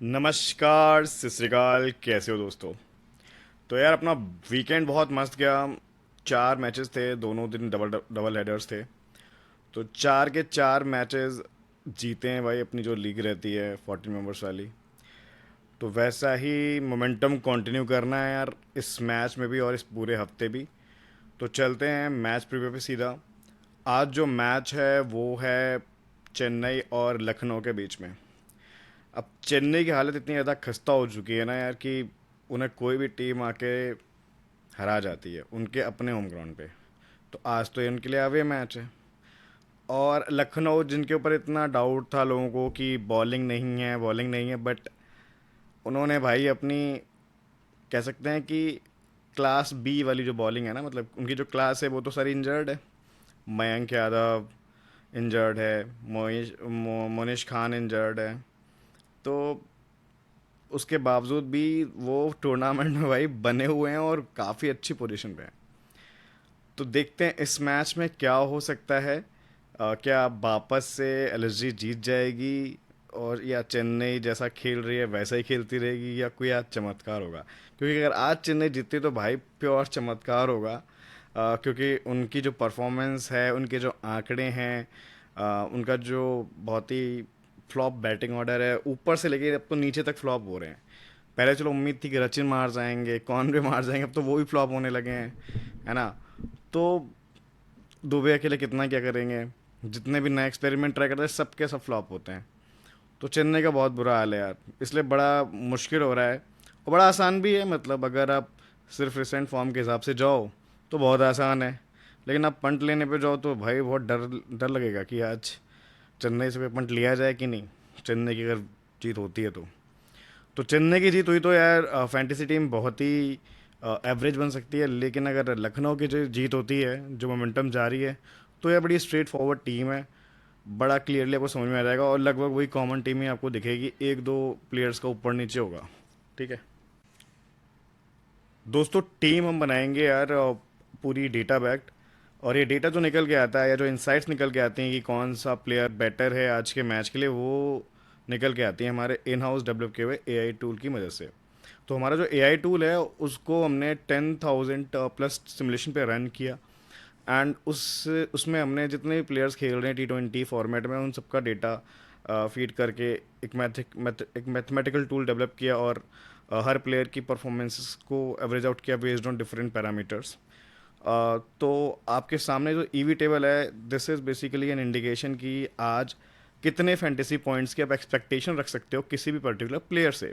नमस्कार, सत श्री अकाल, कैसे हो दोस्तों। तो यार अपना वीकेंड बहुत मस्त गया। 4 मैचेस थे, दोनों दिन डबल डबल हेडर्स थे। तो 4 के 4 मैचेस जीते हैं भाई, अपनी जो लीग रहती है 14 मेंबर्स वाली। तो वैसा ही मोमेंटम कंटिन्यू करना है यार, इस मैच में भी और इस पूरे हफ्ते भी। तो चलते हैं मैच प्रीव्यू पे सीधा। आज जो मैच है वो है चेन्नई और लखनऊ के बीच में। अब चेन्नई की हालत इतनी ज़्यादा खस्ता हो चुकी है ना यार कि उन्हें कोई भी टीम आके हरा जाती है उनके अपने होम ग्राउंड पे। तो आज तो ये उनके लिए अवे मैच है। और लखनऊ जिनके ऊपर इतना डाउट था लोगों को कि बॉलिंग नहीं है, बट उन्होंने भाई अपनी, कह सकते हैं कि क्लास बी वाली जो बॉलिंग है ना, मतलब उनकी जो क्लास है वो तो सारी इंजर्ड है। मयंक यादव इंजर्ड है, मोनिश खान इंजर्ड है। तो उसके बावजूद भी वो टूर्नामेंट में भाई बने हुए हैं और काफ़ी अच्छी पोजीशन पे हैं। तो देखते हैं इस मैच में क्या हो सकता है। क्या वापस से एलएसजी जीत जाएगी, और या चेन्नई जैसा खेल रही है वैसा ही खेलती रहेगी, या कोई आज चमत्कार होगा। क्योंकि अगर आज चेन्नई जीतती तो भाई प्योर चमत्कार होगा। क्योंकि उनकी जो परफॉर्मेंस है, उनके जो आंकड़े हैं, उनका जो बहुत ही फ्लॉप बैटिंग ऑर्डर है, ऊपर से लेके अब तो नीचे तक फ्लॉप हो रहे हैं। पहले चलो उम्मीद थी कि रचिन मार जाएंगे, कौन भी मार जाएंगे, अब तो वो भी फ्लॉप होने लगे हैं, है ना। तो दुबे अकेले कितना क्या करेंगे। जितने भी नए एक्सपेरिमेंट ट्राई करते हैं सबके सब फ्लॉप होते हैं। तो चेन्नई का बहुत बुरा हाल है यार, इसलिए बड़ा मुश्किल हो रहा है। और बड़ा आसान भी है, मतलब अगर आप सिर्फ रिसेंट फॉर्म के हिसाब से जाओ तो बहुत आसान है। लेकिन आप पंट लेने पे जाओ तो भाई बहुत डर डर लगेगा कि आज चेन्नई से पंट लिया जाए कि नहीं। चेन्नई की अगर जीत होती है तो चेन्नई की जीत हुई तो यार फैंटेसी टीम बहुत ही एवरेज बन सकती है। लेकिन अगर लखनऊ की जो जीत होती है, जो मोमेंटम जारी है, तो यह बड़ी स्ट्रेट फॉरवर्ड टीम है। बड़ा क्लियरली आपको समझ में आ जाएगा, और लगभग वही कॉमन टीम ही आपको दिखेगी, एक दो प्लेयर्स का ऊपर नीचे होगा। ठीक है दोस्तों, टीम हम बनाएंगे यार पूरी डेटा बैक्ड। और ये डेटा जो निकल के आता है, या जो इंसाइट्स निकल के आते हैं कि कौन सा प्लेयर बेटर है आज के मैच के लिए, वो निकल के आती है हमारे इन हाउस डेवलप किए हुए एआई टूल की मदद से। तो हमारा जो एआई टूल है उसको हमने 10,000 प्लस सिमुलेशन पे रन किया। एंड उसमें हमने जितने भी प्लेयर्स खेल रहे हैं T20 फॉर्मेट में, उन सबका डेटा फीड करके एक मैथमेटिकल टूल डेवलप किया, और हर प्लेयर की परफॉर्मेंसेस को एवरेज आउट किया बेस्ड ऑन डिफरेंट पैरामीटर्स। तो आपके सामने जो ईवी टेबल है, this is basically an indication कि आज कितने फैंटेसी पॉइंट्स की आप एक्सपेक्टेशन रख सकते हो किसी भी पर्टिकुलर प्लेयर से।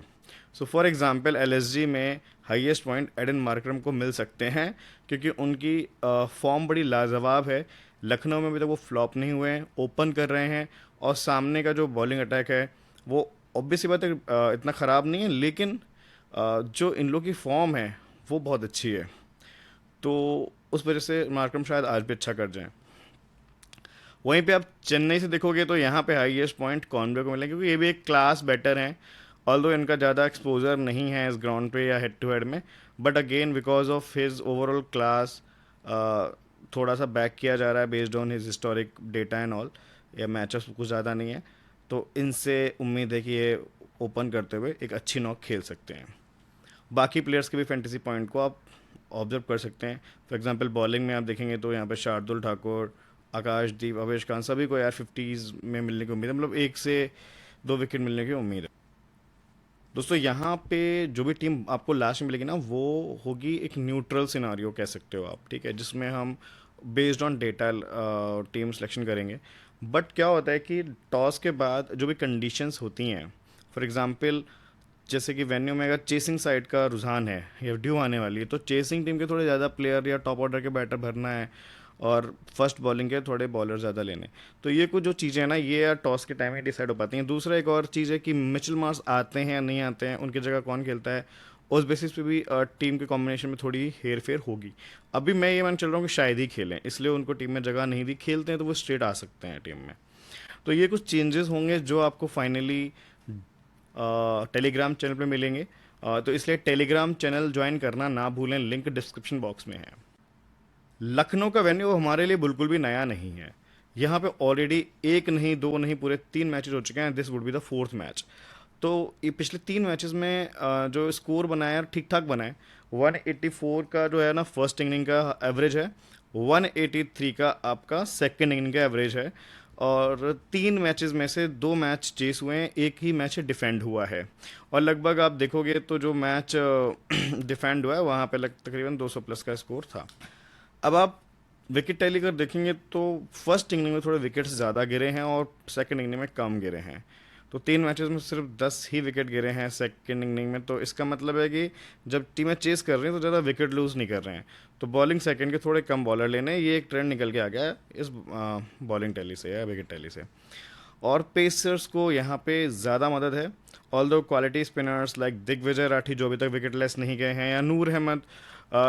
सो फॉर एग्जांपल एलएसजी में हाईएस्ट पॉइंट एडन मार्करम को मिल सकते हैं, क्योंकि उनकी फॉर्म बड़ी लाजवाब है। लखनऊ में भी तक वो फ्लॉप नहीं हुए हैं, ओपन कर रहे हैं। और सामने का जो बॉलिंग अटैक है वो ऑब्वियसली बात है इतना ख़राब नहीं है, लेकिन जो इन लोग की फॉर्म है वो बहुत अच्छी है। तो उस वजह से मार्करम शायद आज भी अच्छा कर जाएं। वहीं पे आप चेन्नई से देखोगे तो यहाँ पे हाईएस्ट पॉइंट कॉनवे को मिलेंगे, क्योंकि ये भी एक क्लास बेटर हैं। ऑल्दो इनका ज़्यादा एक्सपोजर नहीं है इस ग्राउंड पे या हेड टू हेड में, but again because of his overall class थोड़ा सा बैक किया जा रहा है based on his historic data and all. या मैचअप्स कुछ ज़्यादा नहीं है, तो इनसे उम्मीद है कि ये ओपन करते हुए एक अच्छी नॉक खेल सकते हैं। बाकी प्लेयर्स के भी फैंटेसी पॉइंट को आप ऑब्जर्व कर सकते हैं। फॉर एग्जांपल बॉलिंग में आप देखेंगे तो यहाँ पे शार्दुल ठाकुर, आकाशदीप, अवेश खान, सभी को यार 50s में मिलने की उम्मीद है, मतलब 1 से 2 विकेट मिलने की उम्मीद है। दोस्तों यहाँ पे जो भी टीम आपको लास्ट में मिलेगी ना, वो होगी एक न्यूट्रल सिनारियो कह सकते हो आप, ठीक है, जिसमें हम based on data team selection करेंगे। बट क्या होता है कि टॉस के बाद जो भी कंडीशंस होती हैं, फॉर एग्जांपल जैसे कि वेन्यू में अगर चेसिंग साइड का रुझान है या ड्यू आने वाली है, तो चेसिंग टीम के थोड़े ज़्यादा प्लेयर या टॉप ऑर्डर के बैटर भरना है, और फर्स्ट बॉलिंग के थोड़े बॉलर ज़्यादा लेने। तो ये कुछ जो चीज़ें हैं ना, ये यार टॉस के टाइम ही डिसाइड हो पाती हैं। दूसरा एक और चीज़ है कि मिचेल मार्श आते हैं या नहीं आते हैं, उनकी जगह कौन खेलता है, उस बेसिस पे भी टीम के कॉम्बिनेशन में थोड़ी हेर फेर होगी। अभी मैं ये मान चल रहा हूँ कि शायद ही खेलें, इसलिए उनको टीम में जगह नहीं दी। खेलते हैं तो वो स्ट्रेट आ सकते हैं टीम में। तो ये कुछ चेंजेस होंगे जो आपको फाइनली टेलीग्राम चैनल पे मिलेंगे। तो इसलिए टेलीग्राम चैनल ज्वाइन करना ना भूलें, लिंक डिस्क्रिप्शन बॉक्स में है। लखनऊ का वेन्यू हमारे लिए बिल्कुल भी नया नहीं है। यहाँ पे ऑलरेडी एक नहीं, दो नहीं, पूरे 3 मैचेस हो चुके हैं। This would be the fourth match. तो ये पिछले 3 मैचेस में जो स्कोर बनाया ठीक ठाक बनाए। 184 का जो है ना फर्स्ट इनिंग का एवरेज है, 183 का आपका सेकंड इनिंग का एवरेज है, और 3 मैचेस में से 2 मैच चेस हुए हैं, एक ही मैच डिफेंड हुआ है। और लगभग आप देखोगे तो जो मैच डिफेंड हुआ है वहाँ पे तकरीबन 200 प्लस का स्कोर था। अब आप विकेट टैली कर देखेंगे तो फर्स्ट इनिंग में थोड़े विकेट्स ज़्यादा गिरे हैं और सेकंड इनिंग में कम गिरे हैं। तो 3 मैचेस में सिर्फ 10 ही विकेट गिरे हैं सेकंड इनिंग में। तो इसका मतलब है कि जब टीमें चेस कर रही हैं तो ज़्यादा विकेट लूज़ नहीं कर रहे हैं। तो बॉलिंग सेकंड के थोड़े कम बॉलर लेने हैं, ये एक ट्रेंड निकल के आ गया है इस बॉलिंग टैली से या विकेट टैली से। और पेसर्स को यहाँ पे ज़्यादा मदद है। Although quality spinners like Digvijay Rathi जो अभी तक विकेट लेस नहीं गए हैं, या नूर अहमद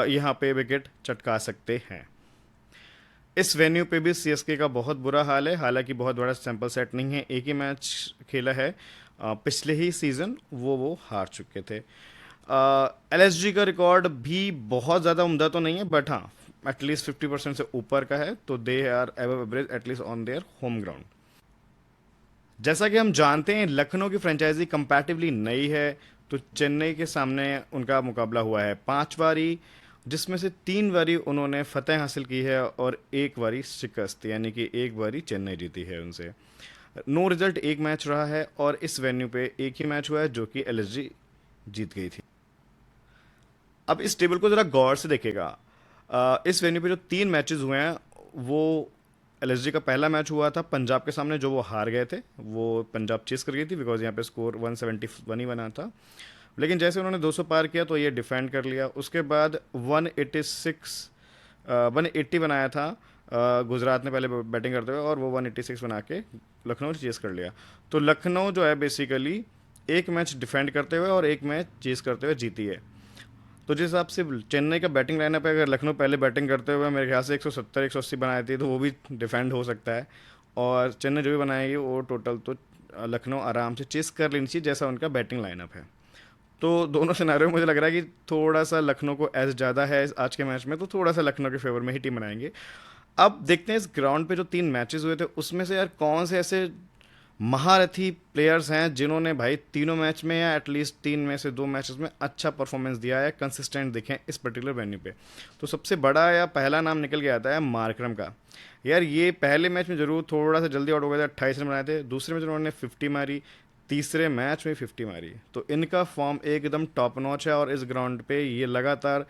यहाँ पे विकेट चटका सकते हैं। इस वेन्यू पे भी सीएसके का बहुत बुरा हाल है, हालांकि बहुत बड़ा सैंपल सेट नहीं है, एक ही मैच खेला है पिछले ही सीज़न, वो हार चुके थे। एलएसजी का रिकॉर्ड भी बहुत ज़्यादा उम्दा तो नहीं है, बट हाँ एटलीस्ट 50% से ऊपर का है, तो they are ever average at least on their home ground. जैसा कि हम जानते हैं लखनऊ की फ्रेंचाइजी कंपैरेटिवली नई है, तो चेन्नई के सामने उनका मुकाबला हुआ है 5 बारी, जिसमें से 3 बारी उन्होंने फतेह हासिल की है और 1 बारी शिकस्त, यानी कि 1 बारी चेन्नई जीती है उनसे। नो रिजल्ट एक मैच रहा है और इस वेन्यू पे एक ही मैच हुआ है जो कि एलएसजी जीत गई थी। अब इस टेबल को ज़रा गौर से देखेगा। इस वेन्यू पे जो 3 मैचेस हुए हैं वो एलएसजी का पहला मैच हुआ था पंजाब के सामने, जो वो हार गए थे, वो पंजाब चेस कर गई थी बिकॉज यहाँ पे स्कोर 171 ही बना था। लेकिन जैसे उन्होंने 200 पार किया तो ये डिफेंड कर लिया। उसके बाद 180 बनाया था गुजरात ने पहले बैटिंग करते हुए, और वो 186 बना के लखनऊ ने चेस कर लिया। तो लखनऊ जो है बेसिकली एक मैच डिफेंड करते हुए और एक मैच चेस करते हुए जीती है। तो जिस हिसाब से चेन्नई का बैटिंग लाइनअप है, अगर लखनऊ पहले बैटिंग करते हुए मेरे ख्याल से 170 180 बनाई थी तो वो भी डिफेंड हो सकता है, और चेन्नई जो भी बनाएगी वो टोटल तो लखनऊ आराम से चेस कर लेनी चाहिए जैसा उनका बैटिंग लाइनअप है। तो दोनों सिनारियों में मुझे लग रहा है कि थोड़ा सा लखनऊ को एज ज़्यादा है आज के मैच में, तो थोड़ा सा लखनऊ के फेवर में ही टीम बनाएंगे। अब देखते हैं इस ग्राउंड पे जो 3 मैचेस हुए थे उसमें से यार कौन से ऐसे महारथी प्लेयर्स हैं जिन्होंने भाई तीनों मैच में या एटलीस्ट 3 में से 2 मैचेस में अच्छा परफॉर्मेंस दिया है, कंसिस्टेंट दिखे इस पर्टिकुलर वेन्यू पे। तो सबसे बड़ा या पहला नाम निकल के आता है मार्करम का। यार ये पहले मैच में जरूर थोड़ा सा जल्दी आउट हो गए थे, 28 रन बनाए थे, दूसरे मैच में उन्होंने 50 मारी, तीसरे मैच में 50 मारी। तो इनका फॉर्म एकदम टॉप नॉच है, और इस ग्राउंड पे ये लगातार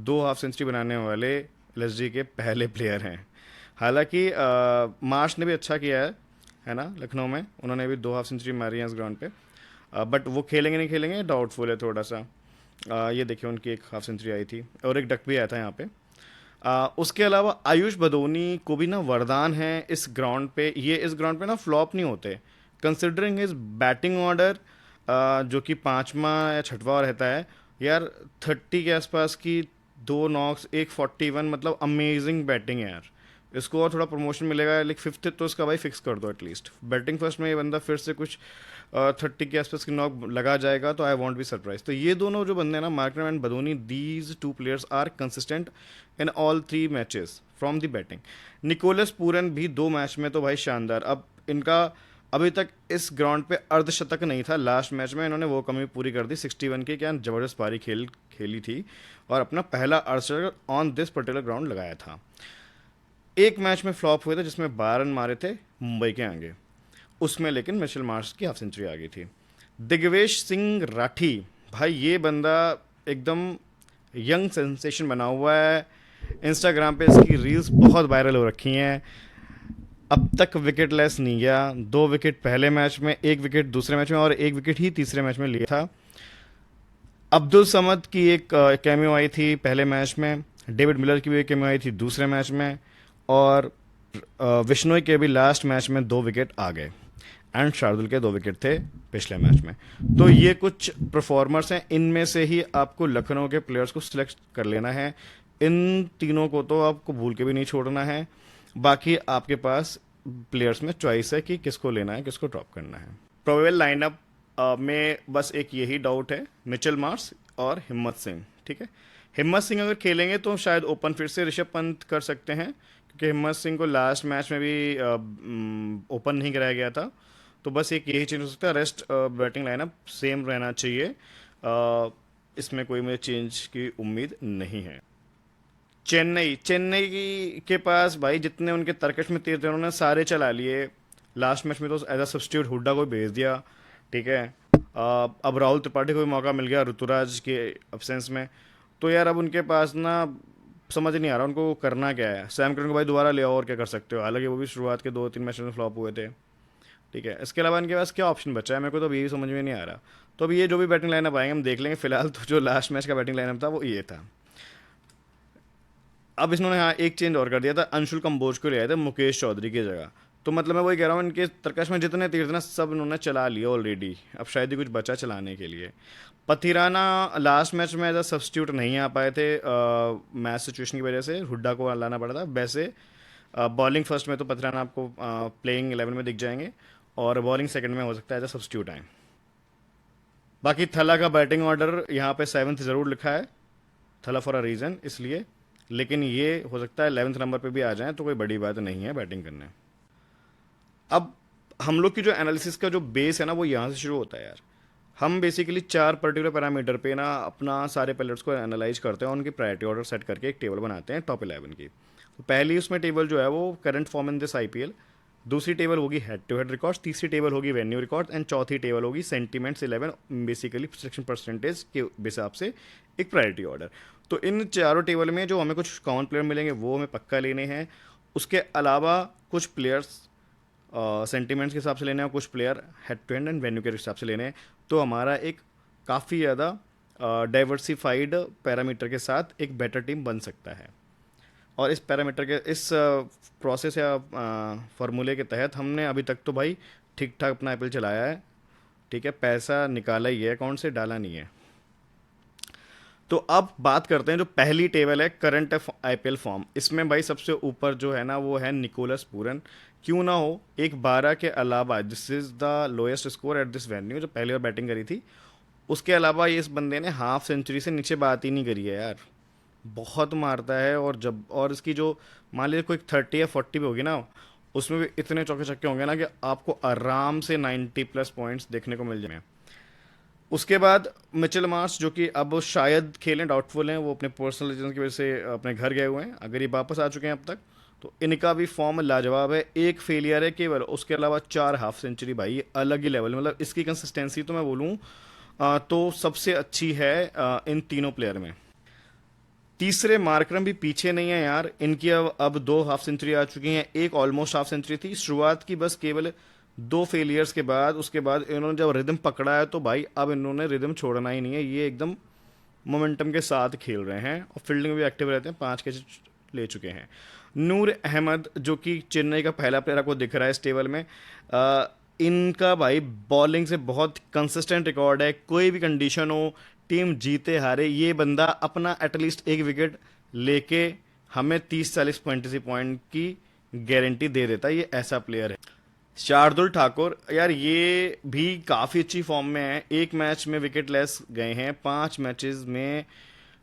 2 हाफ सेंचुरी बनाने वाले एलएसजी के पहले प्लेयर हैं। हालांकि मार्श ने भी अच्छा किया है ना लखनऊ में, उन्होंने भी 2 हाफ सेंचुरी मारी है इस ग्राउंड पे, बट वो खेलेंगे नहीं खेलेंगे डाउटफुल है थोड़ा सा। ये देखिए उनकी एक हाफ सेंचुरी आई थी और एक डक भी आया था यहाँ पे। उसके अलावा आयुष भदोनी को भी ना वरदान है इस ग्राउंड पे, ये इस ग्राउंड पे ना फ्लॉप नहीं होते कंसिडरिंग हिज बैटिंग ऑर्डर, जो कि 5वां या 6वां रहता है। यार 30 के आसपास की 2 नॉक्स, एक 41, मतलब अमेजिंग बैटिंग है यार। इसको और थोड़ा प्रमोशन मिलेगा, लाइक 5th तो इसका भाई फिक्स कर दो एटलीस्ट। बैटिंग फर्स्ट में ये बंदा फिर से कुछ 30 के आसपास की नॉक लगा जाएगा तो आई वॉन्ट बी सरप्राइज। तो ये दोनों जो बंदे हैं ना, Markram and Badoni, these 2 players are consistent in all 3 matches from the batting. Nicholas Pooran भी 2 मैच में तो भाई शानदार। अब इनका अभी तक इस ग्राउंड पे अर्धशतक नहीं था, लास्ट मैच में इन्होंने वो कमी पूरी कर दी 61 की, क्या जबरदस्त पारी खेली थी और अपना पहला अर्धशतक ऑन दिस पर्टिकुलर ग्राउंड लगाया था। एक मैच में फ्लॉप हुए थे जिसमें 12 रन मारे थे मुंबई के आगे, उसमें लेकिन मिचेल मार्श की हाफ सेंचुरी आ गई थी। दिग्वेश सिंह राठी, भाई ये बंदा एकदम यंग सेंसेशन बना हुआ है, इंस्टाग्राम पे इसकी रील्स बहुत वायरल हो रखी हैं। अब तक विकेट लेस नहीं गया, 2 विकेट पहले मैच में, 1 विकेट दूसरे मैच में और 1 विकेट ही तीसरे मैच में लिया था। अब्दुल समद की एक कैमियो आई थी पहले मैच में, डेविड मिलर की भी एक कैमियो आई थी दूसरे मैच में, और विश्नोई के भी लास्ट मैच में 2 विकेट आ गए, एंड शार्दुल के 2 विकेट थे पिछले मैच में। तो ये कुछ परफॉर्मर्स हैं, इनमें से ही आपको लखनऊ के प्लेयर्स को सिलेक्ट कर लेना है। इन तीनों को तो आपको भूल के भी नहीं छोड़ना है, बाकी आपके पास प्लेयर्स में चॉइस है कि किसको लेना है किसको ड्रॉप करना है। प्रोबेबल लाइनअप में बस एक यही डाउट है, मिचेल मार्श और हिम्मत सिंह। ठीक है, हिम्मत सिंह अगर खेलेंगे तो शायद ओपन फिर से ऋषभ पंत कर सकते हैं, क्योंकि हिम्मत सिंह को लास्ट मैच में भी ओपन नहीं कराया गया था, तो बस एक यही चेंज हो सकता है, रेस्ट बैटिंग लाइनअप सेम रहना चाहिए। इसमें कोई मुझे चेंज की उम्मीद नहीं है। चेन्नई चेन्नई के पास भाई जितने उनके तर्कश में तीर थे उन्होंने सारे चला लिए। लास्ट मैच में तो एज अ सब्स्टिट्यूट हुड्डा को भेज दिया, ठीक है। अब राहुल त्रिपाठी को भी मौका मिल गया ऋतुराज के अब्सेंस में। तो यार अब उनके पास ना समझ नहीं आ रहा उनको करना क्या है। सैम करन को भाई दोबारा ले आओ, और क्या कर सकते हो, हालांकि वो भी शुरुआत के 2-3 मैच में फ्लॉप हुए थे, ठीक है। इसके अलावा इनके पास क्या ऑप्शन बचा है, मेरे को तो अब यही समझ में नहीं आ रहा। तो अब ये जो भी बैटिंग लाइनअप आएंगे हम देख लेंगे, फिलहाल तो जो लास्ट मैच का बैटिंग लाइनअप था वो ये था। अब इन्होंने हाँ एक चेंज और कर दिया था, अंशुल कंबोज को ले आए थे मुकेश चौधरी की जगह। तो मतलब मैं वही कह रहा हूँ, इनके तरकश में जितने तीर थे ना सब इन्होंने चला लिया ऑलरेडी, अब शायद ही कुछ बचा चलाने के लिए। पथिराना लास्ट मैच में एज अ सब्स्टिट्यूट नहीं आ पाए थे, मैच सिचुएशन की वजह से हुड्डा को लाना पड़ा था। वैसे बॉलिंग फर्स्ट में तो पथिराना आपको प्लेइंग 11 में दिख जाएंगे, और बॉलिंग सेकंड में हो सकता है एज अ सब्स्टिट्यूट आए। बाकी थला का बैटिंग ऑर्डर यहाँ पे 7th ज़रूर लिखा है, थला फॉर अ रीज़न इसलिए, लेकिन ये हो सकता है 11th नंबर पे भी आ जाए तो कोई बड़ी बात नहीं है बैटिंग करने। अब हम लोग की जो एनालिसिस का जो बेस है ना वो यहाँ से शुरू होता है यार। हम बेसिकली 4 पर्टिकुलर पैरामीटर पे ना अपना सारे प्लेयर्स को एनालाइज करते हैं और उनकी प्रायोरिटी ऑर्डर सेट करके एक टेबल बनाते हैं टॉप 11 की। तो पहली उसमें टेबल जो है वो current form in this IPL, दूसरी टेबल होगी हेड टू हेड रिकॉर्ड्स, तीसरी टेबल होगी वेन्यू रिकॉर्ड, एंड चौथी टेबल होगी सेंटीमेंट्स 11, बेसिकली सिलेक्शन परसेंटेज के हिसाब से एक प्रायोरिटी ऑर्डर। तो इन चारों टेबल में जो हमें कुछ कॉमन प्लेयर मिलेंगे वो हमें पक्का लेने हैं। उसके अलावा कुछ प्लेयर्स सेंटीमेंट्स के हिसाब से लेने हैं, और कुछ player head to head and venue के हिसाब से लेने हैं। तो हमारा एक काफ़ी ज़्यादा डाइवर्सिफाइड पैरामीटर के साथ एक बेटर टीम बन सकता है। और इस पैरामीटर के इस प्रोसेस या फार्मूले के तहत हमने अभी तक तो भाई ठीक ठाक अपना आईपीएल चलाया है, ठीक है। पैसा निकाला ही है अकाउंट से, डाला नहीं है। तो अब बात करते हैं जो पहली टेबल है करंट आईपीएल फॉर्म। इसमें भाई सबसे ऊपर जो है ना वो है निकोलस पूरन। क्यों ना हो, एक 12 के अलावा this is the lowest score at this venue, जो पहली बार बैटिंग करी थी। उसके अलावा ये इस बंदे ने हाफ सेंचुरी से नीचे बात ही नहीं करी है यार, बहुत मारता है। और जब और इसकी जो मान लीजिए कोई 30 या 40 भी होगी ना, उसमें भी इतने चौके छक्के होंगे ना कि आपको आराम से 90+ पॉइंट्स देखने को मिल जाएंगे। उसके बाद मिचेल मार्श जो कि अब शायद खेलें, डाउटफुल हैं, वो अपने पर्सनल रीजन की वजह से अपने घर गए हुए हैं। अगर ये वापस आ चुके हैं अब तक तो इनका भी फॉर्म लाजवाब है। एक फेलियर है केवल, उसके अलावा 4 हाफ सेंचुरी, भाई ये अलग ही लेवल। मतलब इसकी कंसिस्टेंसी तो मैं बोलूँ तो सबसे अच्छी है इन तीनों प्लेयर में। तीसरे मार्करम भी पीछे नहीं है यार, इनकी अब 2 हाफ सेंचुरी आ चुकी हैं, एक ऑलमोस्ट हाफ सेंचुरी थी शुरुआत की, बस केवल 2 फेलियर्स के बाद। उसके बाद इन्होंने जब रिदम पकड़ा है तो भाई अब इन्होंने रिदम छोड़ना ही नहीं है, ये एकदम मोमेंटम के साथ खेल रहे हैं और फील्डिंग में भी एक्टिव रहते हैं, 5 कैच ले चुके हैं। नूर अहमद जो कि चेन्नई का पहला प्लेयर आपको दिख रहा है इस टेबल में, इनका भाई बॉलिंग से बहुत कंसिस्टेंट रिकॉर्ड है, कोई भी कंडीशन हो, टीम जीते हारे, ये बंदा अपना एटलीस्ट एक विकेट लेके हमें 30-40 पॉइंट की गारंटी दे देता है, ये ऐसा प्लेयर है। शार्दुल ठाकुर यार ये भी काफ़ी अच्छी फॉर्म में है, एक मैच में विकेट लेस गए हैं, 5 मैचेस में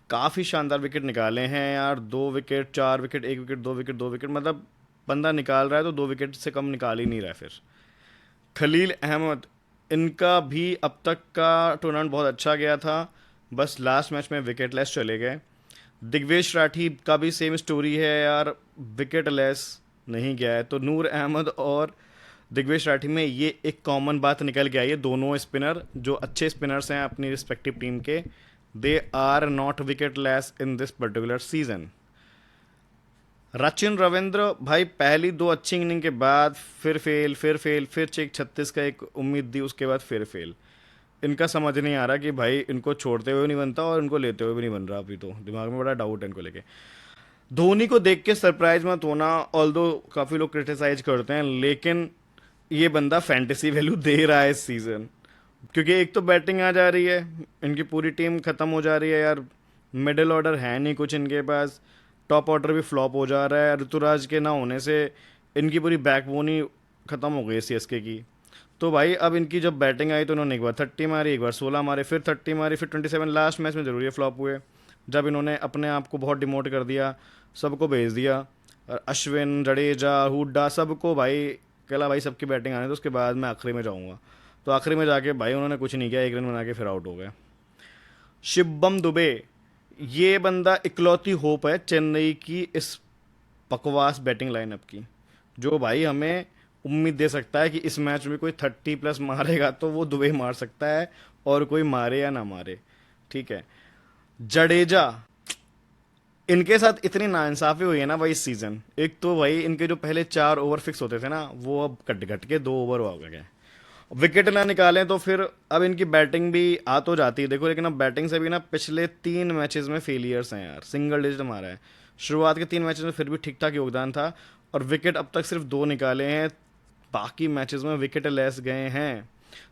काफ़ी शानदार विकेट निकाले हैं यार। 2 wicket, 4 wicket, 1 wicket, 2 wicket, 2 wicket, मतलब बंदा निकाल रहा है तो 2 विकेट से कम निकाल ही नहीं रहा है। फिर खलील अहमद, इनका भी अब तक का टूर्नामेंट बहुत अच्छा गया था, बस लास्ट मैच में विकेट लेस चले गए। दिग्वेश राठी का भी सेम स्टोरी है यार, विकेट लेस नहीं गया है। तो नूर अहमद और दिग्वेश राठी में ये एक कॉमन बात निकल के आई है, दोनों स्पिनर जो अच्छे स्पिनर्स हैं अपनी रिस्पेक्टिव टीम के, they are not wicket less in this particular season. Rachin Ravindra भाई पहली 2 अच्छी इनिंग के बाद फिर फेल, फिर फेल, फिर चेक 36 का एक उम्मीद दी, उसके बाद फिर फेल। इनका समझ नहीं आ रहा कि भाई इनको छोड़ते हुए नहीं बनता और इनको लेते हुए भी नहीं बन रहा, अभी तो दिमाग में बड़ा डाउट है इनको लेके। धोनी को देख के सरप्राइज मत होना, ऑल्दो काफ़ी लोग क्रिटिसाइज करते हैं, लेकिन ये बंदा फैंटेसी वैल्यू दे रहा है इस सीज़न, क्योंकि एक तो बैटिंग आ जा रही है, इनकी पूरी टीम ख़त्म हो जा रही है यार, मिडिल ऑर्डर है नहीं कुछ इनके पास, टॉप ऑर्डर भी फ्लॉप हो जा रहा है, ऋतुराज के ना होने से इनकी पूरी बैकबोन ही ख़त्म हो गई सीएसके की। तो भाई अब इनकी जब बैटिंग आई तो इन्होंने एक बार 30 मारी, एक बार 16 मारे, फिर 30 मारी, फिर 27, लास्ट मैच में ज़रूर ये फ्लॉप हुए जब इन्होंने अपने आप को बहुत डिमोट कर दिया, सबको भेज दिया, और अश्विन, जडेजा, हुड्डा सबको भाई कहला भाई सबकी बैटिंग आने तो उसके बाद मैं आखिरी में जाऊंगा। तो आखिरी में जाके भाई उन्होंने कुछ नहीं किया, 1 रन बना के फिर आउट हो गए। शिवम दुबे, ये बंदा इकलौती होप है चेन्नई की इस बकवास बैटिंग लाइनअप की, जो भाई हमें उम्मीद दे सकता है कि इस मैच में कोई 30+ मारेगा तो वो दुबे मार सकता है, और कोई मारे या ना मारे। ठीक है। जडेजा, इनके साथ इतनी नाइंसाफी हुई है ना भाई इस सीजन। एक तो भाई इनके जो पहले 4 ओवर फिक्स होते थे ना, वो अब कट घट के 2 ओवर हो गए। विकेट ना निकालें तो फिर अब इनकी बैटिंग भी आ तो जाती है देखो, लेकिन अब बैटिंग से भी ना पिछले 3 मैचेस में फेलियर्स हैं यार, सिंगल डिजिट मारा है। शुरुआत के 3 मैचेस में फिर भी ठीक ठाक योगदान था, और विकेट अब तक सिर्फ 2 निकाले हैं, बाकी मैचेस में विकेट लेस गए हैं।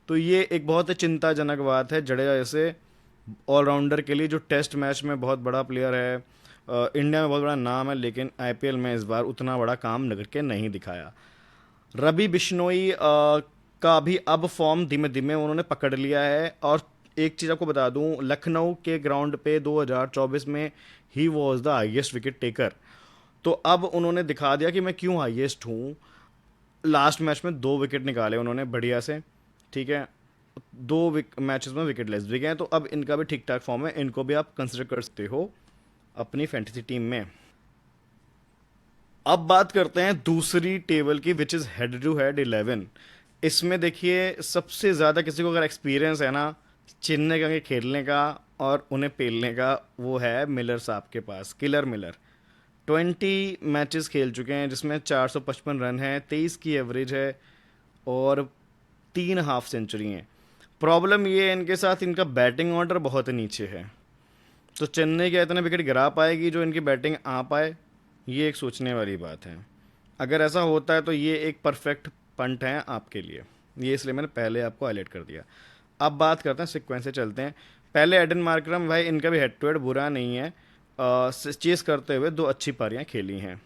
तो ये एक बहुत ही चिंताजनक बात है जडेजा जैसे ऑलराउंडर के लिए, जो टेस्ट मैच में बहुत बड़ा प्लेयर है, इंडिया में बहुत बड़ा नाम है, लेकिन आईपीएल में इस बार उतना बड़ा काम निकल के नहीं दिखाया। रवि बिश्नोई का भी अब फॉर्म धीमे धीमे उन्होंने पकड़ लिया है। और एक चीज़ आपको बता दूं, लखनऊ के ग्राउंड पे 2024 में he was the highest wicket taker. तो अब उन्होंने दिखा दिया कि मैं क्यों हाईएस्ट हूँ। लास्ट मैच में 2 विकेट निकाले उन्होंने बढ़िया से। ठीक है। 2 मैचेस में विकेट लेस भी गए हैं, तो अब इनका भी ठीक ठाक फॉर्म है, इनको भी आप कंसिडर कर सकते हो अपनी फैंटेसी टीम में। अब बात करते हैं दूसरी टेबल की, which is head to head 11। इसमें देखिए सबसे ज़्यादा किसी को अगर एक्सपीरियंस है ना चेन्नई का खेलने का और उन्हें पेलने का, वो है मिलर साहब के पास, किलर मिलर। 20 मैचेस खेल चुके हैं जिसमें 455 रन हैं, 23 की एवरेज है, और 3 हाफ सेंचुरी हैं। प्रॉब्लम ये है इनके साथ, इनका बैटिंग ऑर्डर बहुत नीचे है। तो चेन्नई क्या इतने विकेट गिरा पाएगी जो इनकी बैटिंग आ पाए, ये एक सोचने वाली बात है। अगर ऐसा होता है तो ये एक परफेक्ट पंट है आपके लिए, ये इसलिए मैंने पहले आपको हाईलाइट कर दिया। अब बात करते हैं, सीक्वेंस से चलते हैं। पहले एडन मार्करम, भाई इनका भी हेड टू हेड बुरा नहीं है, चेस करते हुए 2 अच्छी पारियां खेली हैं।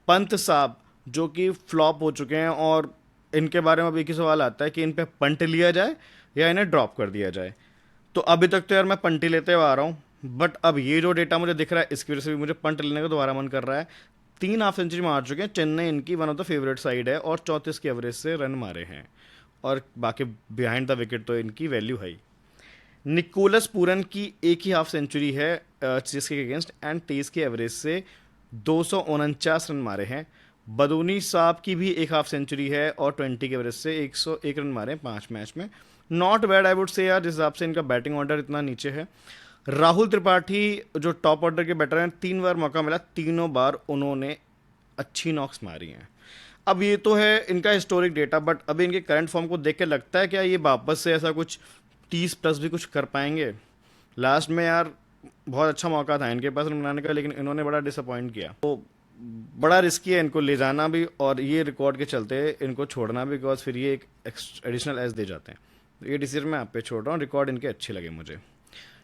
पंत साहब जो कि फ्लॉप हो चुके हैं, और इनके बारे में अब एक ही सवाल आता है कि इन पे पंट लिया जाए या इन्हें ड्रॉप कर दिया जाए। तो अभी तक तो यार मैं पंटी लेते हुए आ रहा हूँ, बट अब ये जो डेटा मुझे दिख रहा है इसकी वजह से भी मुझे पंट लेने का दोबारा मन कर रहा है। 3 हाफ सेंचुरी मार चुके हैं, चेन्नई इनकी one of the favourite side है, और 34 की एवरेज से रन मारे हैं, और बाकी बिहाइंड द विकेट तो इनकी वैल्यू है। निकोलस पूरन की एक ही हाफ सेंचुरी है सीएसके के अगेंस्ट, एंड 23 की एवरेज से 249 रन मारे हैं। बदूनी साहब की भी एक हाफ सेंचुरी है, और 20 की एवरेज से 101 रन मारे 5 मैच में। Not bad I would say यार, जिस हिसाब से इनका बैटिंग ऑर्डर इतना नीचे है। राहुल त्रिपाठी जो टॉप ऑर्डर के बैटर हैं, 3 बार मौका मिला, तीनों बार उन्होंने अच्छी नॉक्स मारी हैं। अब ये तो है इनका हिस्टोरिक डेटा, बट अभी इनके करंट फॉर्म को देख के लगता है क्या ये वापस से ऐसा कुछ 30+ भी कुछ कर पाएंगे। लास्ट में यार बहुत अच्छा मौका था इनके पास रन बनाने का, लेकिन इन्होंने बड़ा डिसअपॉइंट किया। तो बड़ा रिस्की है इनको ले जाना भी, और ये रिकॉर्ड के चलते इनको छोड़ना भी, बिकॉज फिर ये एक एडिशनल एज दे जाते हैं। तो ये डिसीजन मैं आप पे छोड़ रहा हूँ, रिकॉर्ड इनके अच्छे लगे मुझे।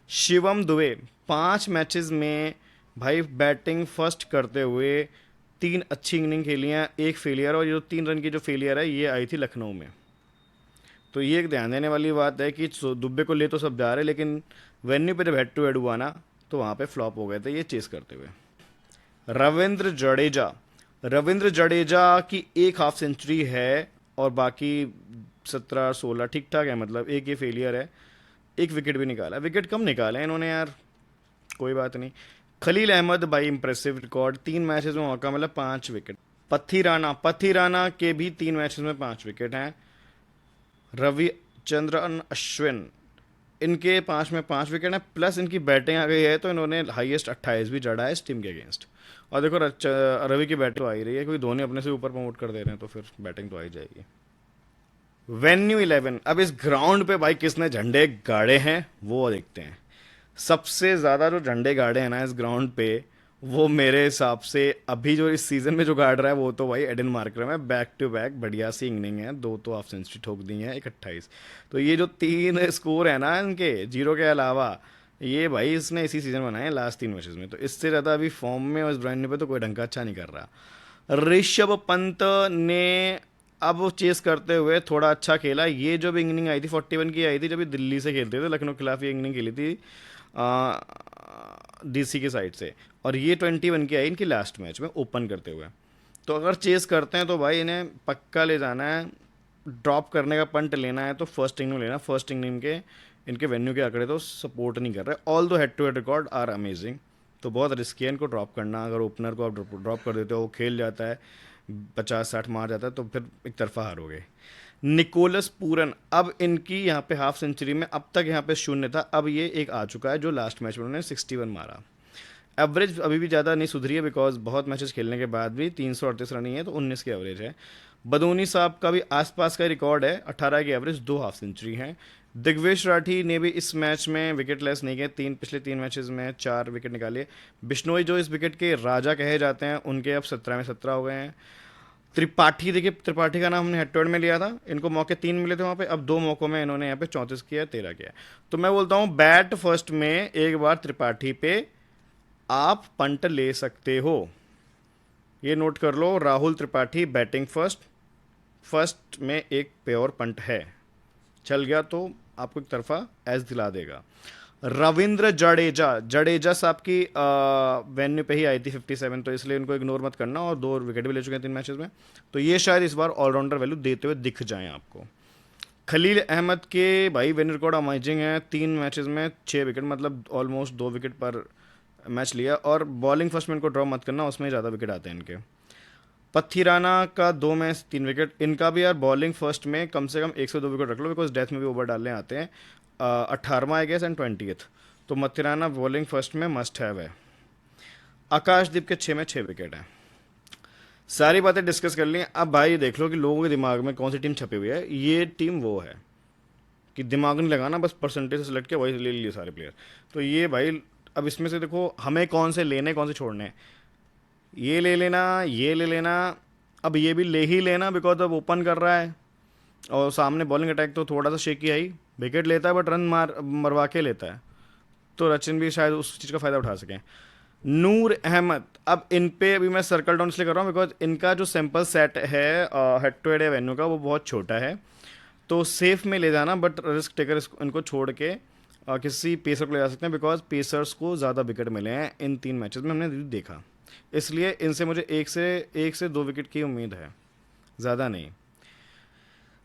शिवम दुबे 5 मैचेस में भाई बैटिंग फर्स्ट करते हुए 3 अच्छी इनिंग खेली हैं, 1 फेलियर, और ये जो 3 रन की जो फेलियर है ये आई थी लखनऊ में। तो ये एक ध्यान देने वाली बात है कि दुबे को ले तो सब जा रहे, लेकिन वेन्यू पे जब हेड टू हेड हुआ ना तो वहाँ पे फ्लॉप हो गए थे ये चेस करते हुए। रविंद्र जडेजा की एक हाफ सेंचुरी है, और बाकी 17-16 ठीक ठाक है, मतलब एक ये फेलियर है। एक विकेट भी निकाला, विकेट कम निकाले इन्होंने यार, कोई बात नहीं। खलील अहमद भाई इंप्रेसिव रिकॉर्ड, 3 मैचेस में मौका मिला 5 विकेट। पथी राना के भी 3 मैचेस में 5 विकेट हैं। रविचंद्रन अश्विन, इनके 5 में 5 विकेट हैं, प्लस इनकी बैटिंग आ गई है, तो इन्होंने हाईएस्ट 28 भी जड़ा है इस टीम के अगेंस्ट। और देखो रवि की बैटिंग तो आ ही रही है, क्योंकि धोनी अपने से ऊपर प्रमोट कर दे रहे हैं, तो फिर बैटिंग तो आ ही जाएगी। वेन्यू 11, अब इस ग्राउंड पे भाई किसने झंडे गाड़े हैं वो देखते हैं। सबसे ज़्यादा जो झंडे गाड़े हैं ना इस ग्राउंड पे, वो मेरे हिसाब से अभी जो इस सीज़न में जो गाड़ रहा है वो तो भाई एडन मार्करम है। बैक टू बैक बढ़िया सी इनिंग है, 2 तो हाफ सेंचुरी ठोक दी है, 1 28। तो ये जो 3 स्कोर है ना इनके जीरो के अलावा, ये भाई इसने इसी सीज़न बनाए हैं लास्ट 3 मैचेस में। तो इससे ज़्यादा अभी फॉर्म में और इस ब्रांड पे तो कोई ढंग का अच्छा नहीं कर रहा। ऋषभ पंत ने अब वो चेस करते हुए थोड़ा अच्छा खेला। ये जो भी इनिंग आई थी 41 की आई थी, जब ये दिल्ली से खेलते थे, लखनऊ के खिलाफ ये इनिंग खेली थी डीसी की साइड से, और ये 21 की आई इनकी लास्ट मैच में ओपन करते हुए। तो अगर चेस करते हैं तो भाई इन्हें पक्का ले जाना है, ड्रॉप करने का पंट लेना है तो फर्स्ट इनिंग में लेना। फर्स्ट इनिंग के इनके वेन्यू के आंकड़े तो सपोर्ट नहीं कर रहे, although head to head record are amazing. तो बहुत रिस्की है इनको ड्रॉप करना। अगर ओपनर को आप ड्रॉप कर देते हो, वो खेल जाता है, 50-60 मार जाता है, तो फिर एक तरफा हारोगे। निकोलस पूरन, अब इनकी यहाँ पे हाफ सेंचुरी में अब तक यहाँ पे शून्य था, अब ये एक आ चुका है जो लास्ट मैच में उन्होंने 61 मारा। एवरेज अभी भी ज़्यादा नहीं सुधरी है, बिकॉज बहुत मैचेस खेलने के बाद भी 338 रन ही है, तो 19 की एवरेज है। बदोनी साहब का भी आसपास का रिकॉर्ड है, 18 की एवरेज, 2 हाफ सेंचुरी हैं। दिग्वेश राठी ने भी इस मैच में विकेट लेस नहीं किए, पिछले 3 मैचेस में 4 विकेट निकाले। बिश्नोई जो इस विकेट के राजा कहे जाते हैं, उनके अब 17 में 17 हो गए हैं। त्रिपाठी, देखिए त्रिपाठी का नाम हमने हेड टू हेड में लिया था, इनको मौके 3 मिले थे वहाँ पे, अब 2 मौकों में इन्होंने यहाँ पे 34 किया, 13 किया। तो मैं बोलता हूँ बैट फर्स्ट में एक बार त्रिपाठी पे आप पंट ले सकते हो, ये नोट कर लो। Rahul Tripathi batting first, first में एक प्योर पंट है, चल गया तो आपको एक तरफा एज दिला देगा। रविंद्र जडेजा, जडेजा साहब की वेन्यू पे ही आई थी 57, तो इसलिए इनको इग्नोर मत करना, और 2 विकेट भी ले चुके हैं 3 मैचेस में, तो ये शायद इस बार ऑलराउंडर वैल्यू देते हुए दिख जाएं आपको। खलील अहमद के भाई वेन्यू रिकॉर्ड अमेजिंग है, 3 मैचेस में 6 विकेट, मतलब ऑलमोस्ट 2 विकेट पर मैच लिया। और बॉलिंग फर्स्ट में इनको ड्रॉ मत करना, उसमें ज़्यादा विकेट आते हैं इनके। पथिराना का 2 मैच 3 विकेट, इनका भी यार बॉलिंग फर्स्ट में कम से कम 1 से 2 विकेट रख लो, बिकॉज डेथ में भी ओवर डालने आते हैं। 18वां आई गेस एंड 20th, तो मथिराना बॉलिंग फर्स्ट में मस्ट हैव है। आकाशदीप के 6 में 6 विकेट हैं। सारी बातें डिस्कस कर ली। अब भाई देख लो कि लोगों के दिमाग में कौन सी टीम छपी हुई है। ये टीम वो है कि दिमाग नहीं लगाना, बस परसेंटेज से सेलेक्ट किया, वही ले लिए सारे प्लेयर। तो ये भाई अब इसमें से देखो हमें कौन से लेने कौन से छोड़ने हैं। ये ले लेना, ये ले लेना, अब ये भी ले ही लेना, बिकॉज अब ओपन कर रहा है और सामने बॉलिंग अटैक तो थोड़ा सा शेकी आई, विकेट लेता है बट रन मरवा के लेता है, तो रचिन भी शायद उस चीज़ का फ़ायदा उठा सकें। नूर अहमद, अब इन पे अभी मैं सर्कल डाउन इसलिए कर रहा हूँ बिकॉज इनका जो सैम्पल सेट है हेड टू हेड वेन्यू का, वो बहुत छोटा है, तो सेफ में ले जाना, बट रिस्क टेकर इनको छोड़ के किसी पेसर को ले जा सकते हैं, बिकॉज पेसर्स को ज़्यादा विकेट मिले हैं इन 3 मैचेस में, हमने देखा। इसलिए इनसे मुझे एक से 2 विकेट की उम्मीद है, ज़्यादा नहीं।